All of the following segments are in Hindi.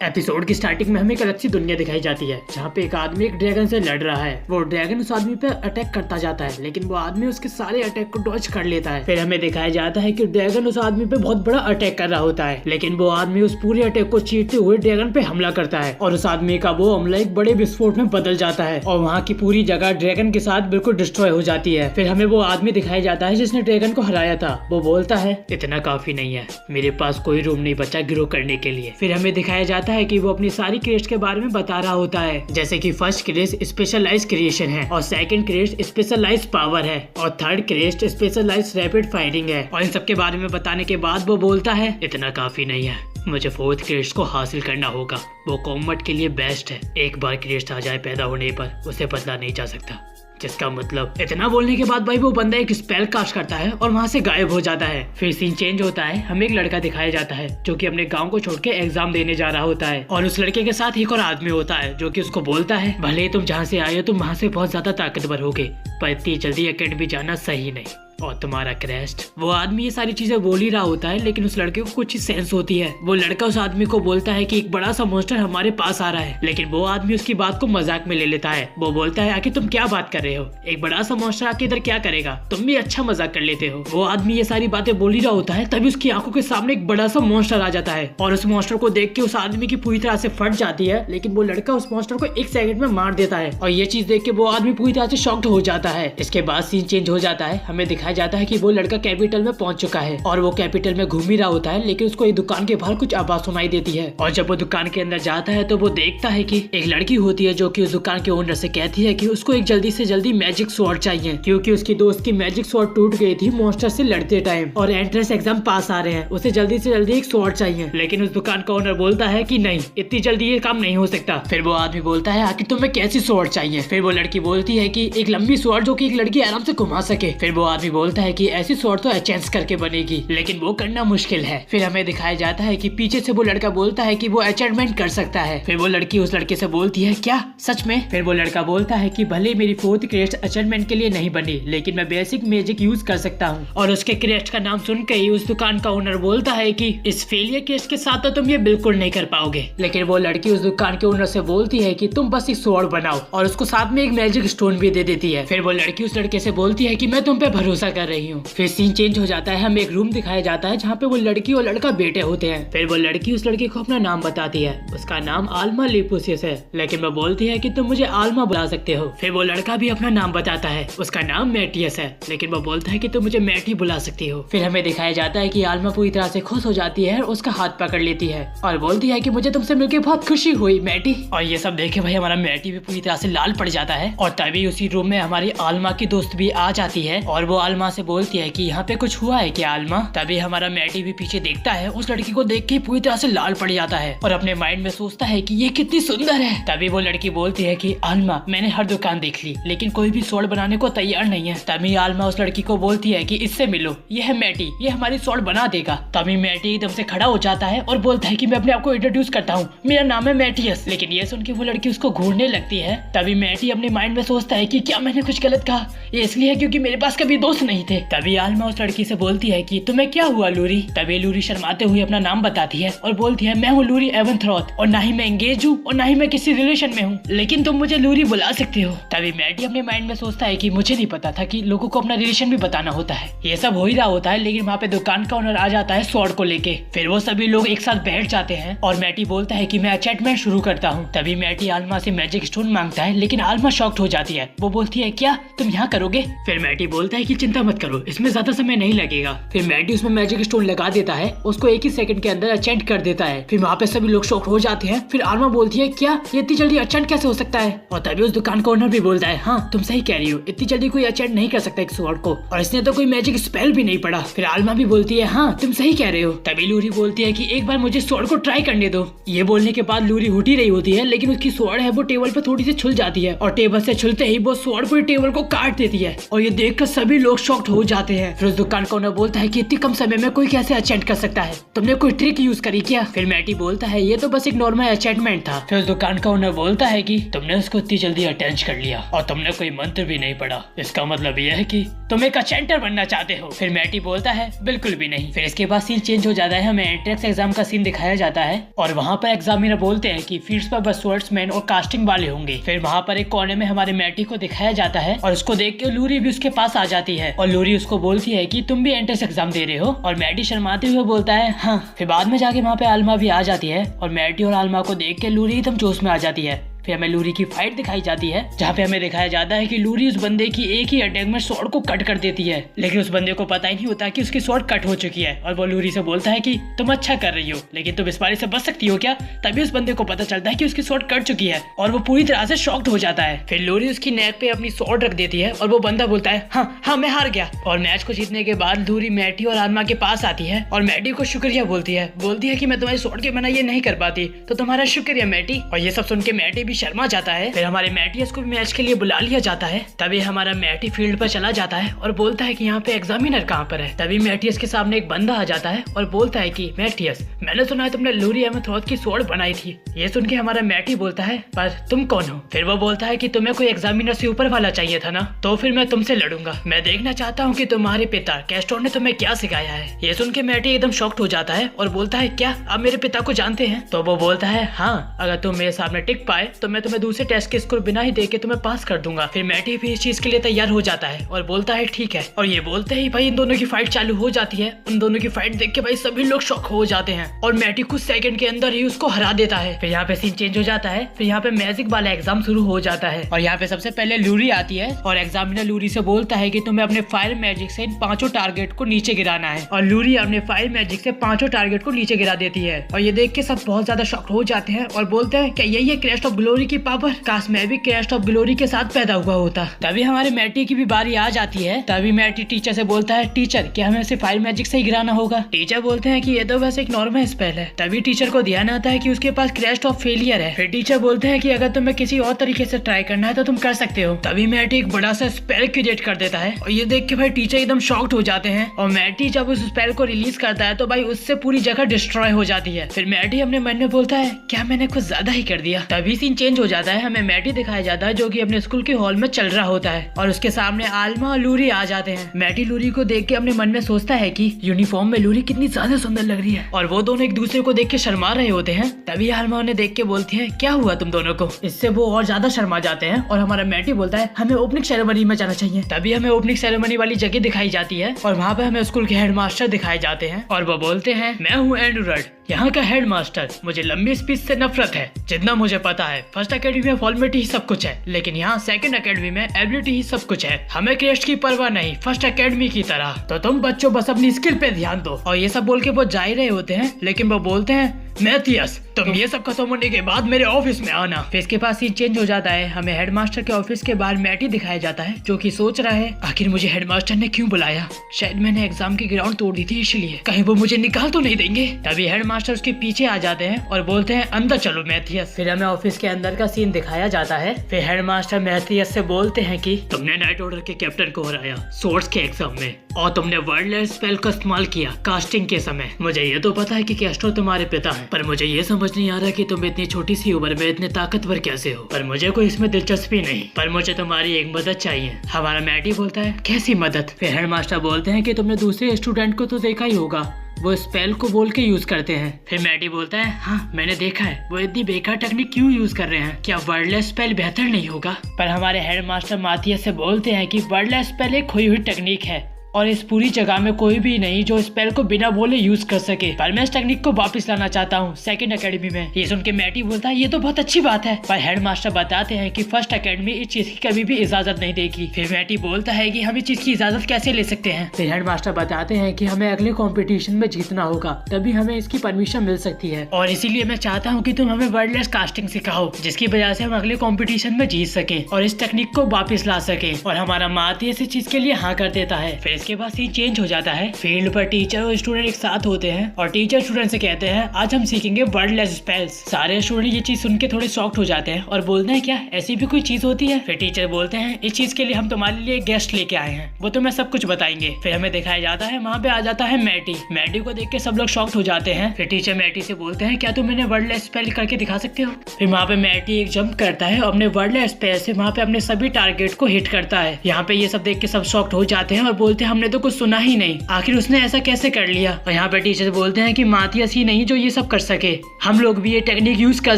एपिसोड की स्टार्टिंग में हमें एक अलग सी दुनिया दिखाई जाती है जहाँ पे एक आदमी एक ड्रैगन से लड़ रहा है। वो ड्रैगन उस आदमी पे अटैक करता जाता है लेकिन वो आदमी उसके सारे अटैक को डॉज कर लेता है। फिर हमें दिखाया जाता है कि ड्रैगन उस आदमी पे बहुत बड़ा अटैक कर रहा होता है लेकिन वो आदमी उस पूरे अटैक को चीरते हुए ड्रैगन पे हमला करता है और उस आदमी का वो हमला एक बड़े विस्फोट में बदल जाता है और वहाँ की पूरी जगह ड्रैगन के साथ बिल्कुल डिस्ट्रॉय हो जाती है। फिर हमें वो आदमी दिखाया जाता है जिसने ड्रैगन को हराया था। वो बोलता है इतना काफी नहीं है, मेरे पास कोई रूम नहीं बचा ग्रो करने के लिए। फिर हमें दिखाया जाता है कि वो अपनी सारी क्रेस्ट के बारे में बता रहा होता है, जैसे कि फर्स्ट क्रेस्ट स्पेशलाइज क्रिएशन है और सेकंड क्रेस्ट स्पेशलाइज पावर है और third crest specialize rapid firing है। और इन सब के बारे में बताने के बाद वो बोलता है इतना काफी नहीं है, मुझे फोर्थ क्रेस्ट को हासिल करना होगा। वो कॉम्बैट के लिए बेस्ट है, एक बार क्रेस्ट आ जाए पैदा होने पर उसे बदला नहीं जा सकता। जिसका मतलब इतना बोलने के बाद भाई वो बंदा एक स्पेल कास्ट करता है और वहाँ से गायब हो जाता है। फिर सीन चेंज होता है, हमें एक लड़का दिखाया जाता है जो कि अपने गांव को छोड़ के एग्जाम देने जा रहा होता है और उस लड़के के साथ एक और आदमी होता है जो कि उसको बोलता है भले ही तुम जहाँ से आए हो तुम वहाँ से बहुत ज्यादा ताकतवर होगे पर इतनी जल्दी अकेडमी जाना सही नहीं और तुम्हारा क्रेस्ट। वो आदमी ये सारी चीजें बोल ही रहा होता है लेकिन उस लड़के को कुछ सेंस होती है। वो लड़का उस आदमी को बोलता है कि एक बड़ा सा मॉन्स्टर हमारे पास आ रहा है लेकिन वो आदमी उसकी बात को मजाक में ले लेता है। वो बोलता है आखिर तुम क्या बात कर रहे हो, एक बड़ा सा मॉन्स्टर आके इधर क्या करेगा, तुम भी अच्छा मजाक कर लेते हो। वो आदमी ये सारी बातें बोल ही रहा होता है तभी उसकी आंखों के सामने एक बड़ा सा मॉन्स्टर आ जाता है और उस मॉन्स्टर को देख के उस आदमी की पूरी तरह से फट जाती है लेकिन वो लड़का उस मॉन्स्टर को एक सेकंड में मार देता है और ये चीज देख के वो आदमी पूरी तरह से शॉक्ड हो जाता है। इसके बाद सीन चेंज हो जाता है, हमें दिखाया जाता है कि वो लड़का कैपिटल में पहुंच चुका है और वो कैपिटल में घूम ही रहा होता है लेकिन उसको एक दुकान के बाहर कुछ आवाज सुनाई देती है और जब वो दुकान के अंदर जाता है तो वो देखता है कि एक लड़की होती है जो कि उस दुकान के ओनर से कहती है कि उसको एक जल्दी से जल्दी मैजिक स्वॉर्ड चाहिए क्योंकि उसकी दोस्त की मैजिक स्वॉर्ड टूट गई थी मॉन्स्टर से लड़ते टाइम और एंट्रेंस एग्जाम पास आ रहे हैं, उसे जल्दी से जल्दी एक स्वॉर्ड चाहिए। लेकिन उस दुकान का ओनर बोलता है कि नहीं, इतनी जल्दी ये काम नहीं हो सकता। फिर वो आदमी बोलता है आखिर तुम्हें कैसी स्वॉर्ड चाहिए। फिर वो लड़की बोलती है कि एक लंबी स्वॉर्ड जो कि एक लड़की आराम से घुमा सके। फिर वो आदमी बोलता है कि ऐसी स्वॉर्ड तो एचेंस करके बनेगी लेकिन वो करना मुश्किल है। फिर हमें दिखाया जाता है कि पीछे से वो लड़का बोलता है कि वो अचीवमेंट कर सकता है। फिर वो लड़की उस लड़के से बोलती है क्या सच में। फिर वो लड़का बोलता है कि भले मेरी फोर्थ क्रेस्ट अचीवमेंट के लिए नहीं बनी लेकिन मैं बेसिक मैजिक यूज कर सकता हूँ। और उसके क्रेस्ट का नाम सुन के ही उस दुकान का ओनर बोलता है कि इस फेलियर क्रेस्ट के साथ तो तुम ये बिल्कुल नहीं कर पाओगे। लेकिन वो लड़की उस दुकान के ओनर से बोलती है कि तुम बस एक स्वॉर्ड बनाओ और उसको साथ में एक मैजिक स्टोन भी दे देती है। फिर वो लड़की उस लड़के से बोलती है कि मैं तुम पे भरोसा कर रही हूँ। फिर सीन चेंज हो जाता है, हमें एक रूम दिखाया जाता है जहाँ पे वो लड़की और लड़का बैठे होते हैं। फिर वो लड़की उस लड़के को अपना नाम बताती है, उसका नाम आल्मा लिपुसियस है लेकिन वो बोलती है कि तुम मुझे आल्मा बुला सकते हो। फिर वो लड़का भी अपना नाम बताता है, उसका नाम मैटियस है लेकिन वो बोलता है कि तुम मुझे मैटी बुला सकती हो। फिर हमें दिखाया जाता है कि आल्मा पूरी तरह से खुश हो जाती है और उसका हाथ पकड़ लेती है और बोलती है कि मुझे तुमसे मिलकर बहुत खुशी हुई मैटी। और ये सब देखे भाई हमारा मैटी भी पूरी तरह से लाल पड़ जाता है और तभी उसी रूम में हमारी आल्मा की दोस्त भी आ जाती है और वो आल्मा से बोलती है कि यहाँ पे कुछ हुआ है क्या आल्मा। तभी हमारा मैटी भी पीछे देखता है, उस लड़की को देख के पूरी तरह से लाल पड़ जाता है और अपने माइंड में सोचता है कि ये कितनी सुंदर है। तभी वो लड़की बोलती है कि आल्मा मैंने हर दुकान देख ली लेकिन कोई भी स्वॉर्ड बनाने को तैयार नहीं है। तभी आल्मा उस लड़की को बोलती है कि इससे मिलो, ये है मैटी, ये हमारी स्वॉर्ड बना देगा। तभी मैटी एकदम से खड़ा हो जाता है और बोलता है कि मैं अपने आप को इंट्रोड्यूस करता हूँ, मेरा नाम है मैटियस। लेकिन ये सुन के वो लड़की उसको घूरने लगती है। तभी मैटी अपने माइंड में सोचता है कि क्या मैंने कुछ गलत कहा, ये इसलिए है क्योंकि मेरे पास कभी दोस्त नहीं थे। तभी आल्मा उस लड़की से बोलती है कि तुम्हें क्या हुआ लूरी। तभी लूरी शर्माते हुए अपना नाम बताती है और बोलती है मैं हूँ लूरी एवनथ्रॉथ और ना ही मैं एंगेज हूँ और ना ही मैं किसी रिलेशन में हूँ लेकिन तुम मुझे लूरी बुला सकते हो। तभी मैटी अपने माइंड में सोचता है कि मुझे नहीं पता था कि लोगों को अपना रिलेशन भी बताना होता है। ये सब हो ही रहा होता है लेकिन वहाँ पे दुकान का ओनर आ जाता है स्वॉर्ड को लेके। फिर वो सभी लोग एक साथ बैठ जाते हैं और मैटी बोलता है कि मैं अचीवमेंट शुरू करता हूँ। तभी मैटी आल्मा से मैजिक स्टोन मांगता है लेकिन आल्मा शॉक्ड हो जाती है। वो बोलती है क्या तुम यहाँ करोगे। फिर मैटी बोलता है कि चिंता मत करो, इसमें ज्यादा समय नहीं लगेगा। फिर मैटी उसमें मैजिक स्टोन लगा देता है, उसको एक ही सेकंड के अंदर अचेंट कर देता है। फिर वहाँ पे सभी लोग शॉक हो जाते हैं। फिर आल्मा बोलती है क्या ये इतनी जल्दी अचेंट कैसे हो सकता है। और तभी उस दुकान का ओनर भी बोलता है हाँ तुम सही कह रही हो, इतनी जल्दी कोई अचेंट नहीं कर सकता एक स्वॉर्ड को और इसने तो कोई मैजिक स्पेल भी नहीं पढ़ा। फिर आल्मा भी बोलती है हाँ तुम सही कह रहे हो। तभी लूरी बोलती है कि एक बार मुझे स्वॉर्ड को ट्राई करने दो। ये बोलने के बाद लूरी उठ ही रही होती है लेकिन उसकी स्वॉर्ड है वो टेबल पे थोड़ी सी छुल जाती है और टेबल से छुलते ही वो स्वॉर्ड पूरी टेबल को काट देती है और ये देखकर सभी लोग शॉक्ड हो जाते हैं। फिर उस दुकान का ओनर बोलता है कि इतनी कम समय में कोई कैसे अचेंट कर सकता है, तुमने कोई ट्रिक यूज करी क्या? फिर मैटी बोलता है ये तो बस एक नॉर्मल अचेंटमेंट था। फिर उस दुकान का ओनर बोलता है कि तुमने उसको इतनी जल्दी अटेंड कर लिया और तुमने कोई मंत्र भी नहीं पढ़ा, इसका मतलब यह है कि तुम एक अचेंटर बनना चाहते हो। फिर मैटी बोलता है बिल्कुल भी नहीं। फिर इसके बाद सीन चेंज हो जाता है, हमें एंट्रेंस एग्जाम का सीन दिखाया जाता है और वहाँ पर एग्जामिनर बोलते हैं कि फील्ड्स पर बस स्वर्ड्समैन और कास्टिंग वाले होंगे। फिर वहाँ पर एक कोने में हमारे मैटी को दिखाया जाता है और उसको देख के लूरी भी उसके पास आ जाती है और लूरी उसको बोलती है कि तुम भी एंट्रेंस एग्जाम दे रहे हो और मैटी शर्माते हुए बोलता है हाँ। फिर बाद में जाके वहाँ पे आलमा भी आ जाती है और मैटी और आलमा को देख के लूरी एकदम जोश में आ जाती है। फिर हमें लूरी की फाइट दिखाई जाती है जहाँ पे हमें दिखाया जाता है कि लूरी उस बंदे की एक ही अटैक में स्वॉर्ड को कट कर देती है, लेकिन उस बंदे को पता ही नहीं होता कि उसकी स्वॉर्ड कट हो चुकी है और वो लूरी से बोलता है कि तुम अच्छा कर रही हो लेकिन तुम इस बारी से बच सकती हो क्या? तभी उस बंदे को पता चलता है कि उसकी स्वॉर्ड कट चुकी है और वो पूरी तरह से शॉक्ड हो जाता है। फिर लूरी उसकी नेक पे अपनी स्वॉर्ड रख देती है और वो बंदा बोलता है हाँ मैं हार गया। और मैच को जीतने के बाद लूरी मैटी और आलमा के पास आती है और मैटी को शुक्रिया बोलती है कि मैं तुम्हारी स्वॉर्ड के बिना ये नहीं कर पाती, तो तुम्हारा शुक्रिया मैटी। और ये सब सुन के मैटी भी शर्मा जाता है। फिर हमारे मैटियस को भी मैच के लिए बुला लिया जाता है। तभी हमारा मैटी फील्ड पर चला जाता है और बोलता है कि यहाँ पे एग्जामिनर कहाँ पर है। तभी मैटियस के सामने एक बंदा आ जाता है और बोलता है कि मैटियस, मैंने सुना है तुमने लूरी एमेथ्रोथ की स्वॉर्ड बनाई थी। ये सुन के हमारा मैटी बोलता है पर तुम कौन हो? फिर वो बोलता है कि तुम्हें कोई एग्जामिनर से ऊपर वाला चाहिए था ना, तो फिर मैं तुमसे लड़ूंगा। मैं देखना चाहता हूँ कि तुम्हारे पिता कैस्टोर ने तुम्हें क्या सिखाया है। ये सुन के मैटी एकदम शॉक्ड हो जाता है और बोलता है क्या आप मेरे पिता को जानते हैं? तो वो बोलता है हाँ, अगर तुम मेरे सामने टिक पाए तो मैं तुम्हें दूसरे टेस्ट के स्कोर बिना ही देके तुम्हें पास कर दूंगा। फिर मैटी भी इस चीज के लिए तैयार हो जाता है और बोलता है ठीक है। और ये बोलते ही भाई इन दोनों की फाइट चालू हो जाती है। उन दोनों की फाइट देख के भाई सभी लोग शॉक हो जाते हैं और मैटी कुछ सेकंड के अंदर ही उसको हरा देता है। फिर यहाँ पे सीन चेंज हो जाता है। फिर यहाँ पे मैजिक वाला एग्जाम शुरू हो जाता है और यहाँ पे सबसे पहले लूरी आती है और एग्जामिनर लूरी से बोलता है कि तुम्हें अपने फायर मैजिक से इन 5 टारगेट को नीचे गिराना है। और लूरी अपने फायर मैजिक से 5 टारगेट को नीचे गिरा देती है और ये देख के सब बहुत ज्यादा शॉक हो जाते हैं और बोलते हैं क्या यही है क्रेस्ट ऑफ ग्लोरी की पावर? काश मैं भी क्रेस्ट ऑफ ग्लोरी के साथ पैदा हुआ होता। तभी हमारे मैटी की भी बारी आ जाती है। तभी मैटी टीचर से बोलता है टीचर क्या हमें इसे फायर मैजिक से ही गिराना होगा? टीचर बोलते हैं कि ये तो वैसे एक नॉर्मल स्पेल है। तभी टीचर को ध्यान आता है कि उसके पास क्रेस्ट ऑफ फेलियर है। फिर टीचर बोलते हैं कि अगर तुम्हें किसी और तरीके से ट्राई करना है तो तुम कर सकते हो। तभी मैटी एक बड़ा सा स्पेल क्रिएट कर देता है और ये देख के भाई टीचर एकदम शॉक्ड हो जाते हैं। और मैटी जब उस स्पेल को रिलीज करता है तो भाई उससे पूरी जगह डिस्ट्रॉय हो जाती है। फिर मैटी अपने मन में बोलता है क्या मैंने कुछ ज्यादा ही कर दिया। तभी सीन चेंज हो जाता है, हमें मैटी दिखाया जाता है जो कि अपने स्कूल के हॉल में चल रहा होता है और उसके सामने आलमा और लूरी आ जाते हैं। मैटी लूरी को देख के अपने मन में सोचता है कि यूनिफॉर्म में लूरी कितनी ज्यादा सुंदर लग रही है और वो दोनों एक दूसरे को देख के शर्मा रहे होते हैं। तभी आलमा उन्हें देख के बोलती है क्या हुआ तुम दोनों को? इससे वो और ज्यादा शर्मा जाते हैं और हमारा मैटी बोलता है हमें ओपनिंग सेरेमनी में जाना चाहिए। तभी हमें ओपनिंग सेरेमनी वाली जगह दिखाई जाती है और वहाँ पे हमें स्कूल के हेडमास्टर दिखाए जाते हैं और वो बोलते हैं मैं हूँ एंड्रू रड, यहाँ का हेडमास्टर। मुझे लंबी स्पीच से नफरत है। जितना मुझे पता है फर्स्ट अकेडमी में फॉर्मेलिटी ही सब कुछ है, लेकिन यहाँ सेकंड अकेडमी में एबिलिटी ही सब कुछ है। हमें क्रेस्ट की परवाह नहीं फर्स्ट अकेडमी की तरह, तो तुम बच्चों बस अपनी स्किल पे ध्यान दो। और ये सब बोल के वो जा ही रहे होते हैं, लेकिन वो बोलते हैं मैथियस तुम ये सब खत्म होने के बाद मेरे ऑफिस में आना। फिर इसके पास सीन चेंज हो जाता है, हमें हेडमास्टर के ऑफिस के बाहर मैटी दिखाया जाता है जो कि सोच रहा है आखिर मुझे हेडमास्टर ने क्यों बुलाया? शायद मैंने एग्जाम की ग्राउंड तोड़ दी थी इसलिए, कहीं वो मुझे निकाल तो नहीं देंगे। तभी हेडमास्टर उसके पीछे आ जाते हैं और बोलते हैं अंदर चलो मैथियस। फिर हमें ऑफिस के अंदर का सीन दिखाया जाता है। फिर हेडमास्टर मैथियस से बोलते हैं कि तुमने नाइट ऑर्डर के कैप्टन को हराया सोर्स के एग्जाम में और तुमने वर्डलेस स्पेल का इस्तेमाल किया कास्टिंग के समय। मुझे ये तो पता है कि कैस्टोर तुम्हारे पिता है, पर मुझे ये समझ नहीं आ रहा कि तुम इतनी छोटी सी उम्र में इतने ताकतवर कैसे हो। पर मुझे कोई इसमें दिलचस्पी नहीं, पर मुझे तुम्हारी एक मदद चाहिए। हमारा मैटी बोलता है कैसी मदद? फिर हेडमास्टर बोलते हैं कि तुमने दूसरे स्टूडेंट को तो देखा ही होगा, वो स्पेल को बोल के यूज करते हैं। फिर मैटी बोलता है हाँ मैंने देखा है, वो इतनी बेकार टेक्निक क्यों यूज कर रहे हैं? क्या वर्डलेस स्पेल बेहतर नहीं होगा? पर हमारे हेडमास्टर माथियस से बोलते हैं कि वर्डलेस स्पेल एक खोई हुई टेक्निक है और इस पूरी जगह में कोई भी नहीं जो स्पेल को बिना बोले यूज कर सके, पर मैं इस टेक्निक को वापस लाना चाहता हूँ सेकंड एकेडमी में। ये सुन के मैटी बोलता है ये तो बहुत अच्छी बात है, पर हेडमास्टर बताते हैं कि फर्स्ट एकेडमी इस चीज की कभी भी इजाजत नहीं देगी। फिर मैटी बोलता है कि हम इस चीज की इजाजत कैसे ले सकते हैं? फिर हेडमास्टर बताते हैं कि हमें अगले कॉम्पिटिशन में जीतना होगा, तभी हमें इसकी परमिशन मिल सकती है और इसीलिए मैं चाहता हूँ कि तुम हमें वर्डलेस कास्टिंग सिखाओ, जिसकी वजह से हम अगले कॉम्पिटिशन में जीत सके और इस टेक्निक को वापस ला सके। और हमारा माती इस चीज के लिए हाँ कर देता है। फिर इसके बाद सीन चेंज हो जाता है। फील्ड पर टीचर और स्टूडेंट एक साथ होते हैं और टीचर स्टूडेंट से कहते हैं आज हम सीखेंगे वर्डलेस स्पेल्स। सारे स्टूडेंट ये चीज सुन के थोड़े शॉक्ड हो जाते हैं और बोलते हैं क्या ऐसी भी कोई चीज होती है। फिर टीचर बोलते हैं इस चीज के लिए हम तुम्हारे लिए गेस्ट लेके आए हैं, वो तुम्हें सब कुछ बताएंगे। फिर हमें दिखाया जाता है वहाँ पे आ जाता है मैटी। मैटी को देख के सब लोग शॉक्ड हो जाते हैं। फिर टीचर मैटी से बोलते हैं क्या तुम इन्हें वर्डलेस स्पेल करके दिखा सकते हो। फिर वहाँ पे मैटी एक जंप करता है और अपने वर्डलेस स्पेल से वहाँ पे अपने सभी टारगेट को हिट करता है। यहाँ पे ये सब देख के सब शॉक्ड हो जाते हैं और बोलते हैं हमने तो कुछ सुना ही नहीं, आखिर उसने ऐसा कैसे कर लिया। और यहाँ पे टीचर बोलते हैं कि माथियस ही नहीं जो ये सब कर सके, हम लोग भी ये टेक्निक यूज कर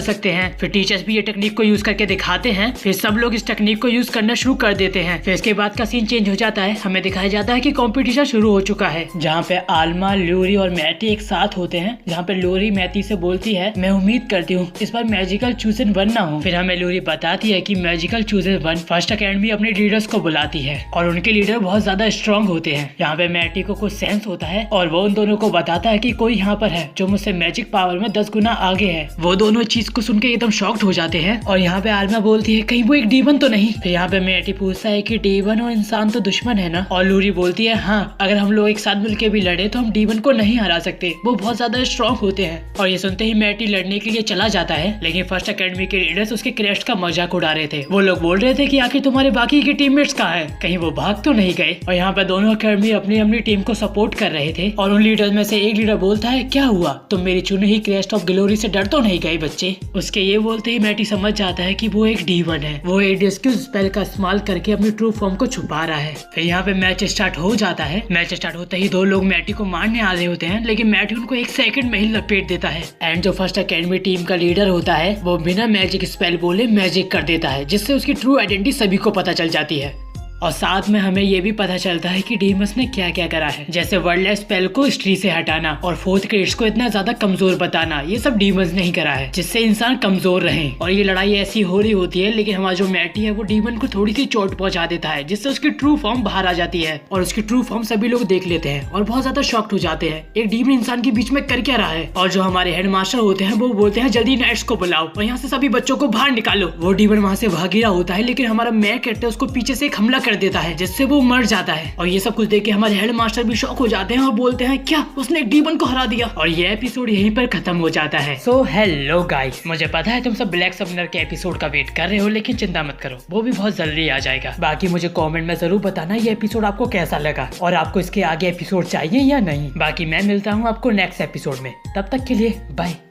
सकते हैं। फिर टीचर्स भी ये टेक्निक को यूज करके दिखाते हैं। फिर सब लोग इस टेक्निक को यूज करना शुरू कर देते हैं। फिर इसके बाद का सीन चेंज हो जाता है। हमें दिखाया जाता है कि कंपटीशन शुरू हो चुका है, जहाँ पे आल्मा, लूरी और मैटी एक साथ होते हैं। जहाँ पे लूरी मैटी से बोलती है मैं उम्मीद करती हूँ इस बार मैजिकल चूजन वन ना हो। फिर हमें लूरी बताती है कि magical chosen one first academy अपने लीडर्स को बुलाती है और उनके लीडर बहुत ज्यादा स्ट्रॉन्ग होते हैं। यहाँ पे मैटी को कुछ सेंस होता है और वो उन दोनों को बताता है कि कोई यहाँ पर है जो मुझसे मैजिक पावर में 10 गुना आगे है। वो दोनों चीज को सुन के एकदम शॉक्ड हो जाते हैं और यहाँ पे आल्मा बोलती है कहीं वो एक डीमन तो नहीं। फिर यहाँ पे मैटी पूछता है कि डीमन और इंसान तो दुश्मन है ना, और लूरी बोलती है हाँ अगर हम लोग एक साथ मिलके भी लड़े तो हम डीमन को नहीं हरा सकते, वो बहुत ज्यादा स्ट्रॉन्ग होते हैं। और ये सुनते ही मैटी लड़ने के लिए चला जाता है, लेकिन फर्स्ट अकेडमी के लीडर्स उसके क्रेस्ट का मजाक उड़ा रहे थे। वो लोग बोल रहे थे कि आखिर तुम्हारे बाकी के टीममेट्स कहाँ हैं, कहीं वो भाग तो नहीं गए। और यहाँ पे दोनों अकेडमी अपनी अपनी टीम को सपोर्ट कर रहे थे और उन लीडर्स में से एक लीडर बोलता है क्या हुआ, तुम मेरी चुनी हुई क्रेस्ट ऑफ ग्लोरी से डर तो नहीं गए बच्चे। उसके ये बोलते ही मैटी समझ जाता है कि वो एक डीमन है, वो एक डिस्क्यूज स्पेल का इस्तेमाल करके अपनी ट्रू फॉर्म को छुपा रहा है। फिर यहाँ पे मैच स्टार्ट हो जाता है। मैच स्टार्ट होते ही दो लोग मैटी को मारने आ रहे होते हैं, लेकिन मैटी उनको एक सेकंड में ही लपेट देता है। एंड जो फर्स्ट अकेडमी टीम का लीडर होता है वो बिना मैजिक स्पेल बोले मैजिक कर देता है, जिससे उसकी ट्रू आइडेंटिटी सभी को पता चल जाती है। और साथ में हमें ये भी पता चलता है कि डीमस ने क्या क्या करा है, जैसे वर्डलेस स्पेल को ट्री से हटाना और फोर्थ क्रेड्स को इतना ज्यादा कमजोर बताना, ये सब डीमस ने ही करा है जिससे इंसान कमजोर रहे। और ये लड़ाई ऐसी हो रही होती है, लेकिन हमारा जो मैटी है वो डीमन को थोड़ी सी चोट पहुंचा देता है, जिससे उसकी ट्रू फॉर्म बाहर आ जाती है और उसकी ट्रू फॉर्म सभी लोग देख लेते हैं और बहुत ज्यादा शॉक्ड हो जाते हैं, एक डीमन इंसान के बीच में कर क्या रहा है। और जो हमारे हेडमास्टर होते हैं वो बोलते हैं जल्दी नाइट्स को बुलाओ और यहाँ से सभी बच्चों को बाहर निकालो। वो डीमन वहाँ से भाग रहा होता है, लेकिन हमारा मैट कैरेक्टर उसको पीछे से एक हमला कर देता है जिससे वो मर जाता है। और ये सब कुछ देख के हमारे हेडमास्टर भी शॉक हो जाते हैं और बोलते हैं क्या उसने एक डीमन को हरा दिया। और ये एपिसोड यहीं पर खत्म हो जाता है। सो हेलो गाइस, मुझे पता है तुम सब ब्लैक सबनर के एपिसोड का वेट कर रहे हो, लेकिन चिंता मत करो, वो भी बहुत जल्दी आ जाएगा। बाकी मुझे कमेंट में जरूर बताना ये एपिसोड आपको कैसा लगा और आपको इसके आगे एपिसोड चाहिए या नहीं। बाकी मैं मिलता हूँ आपको नेक्स्ट एपिसोड में, तब तक के लिए बाय।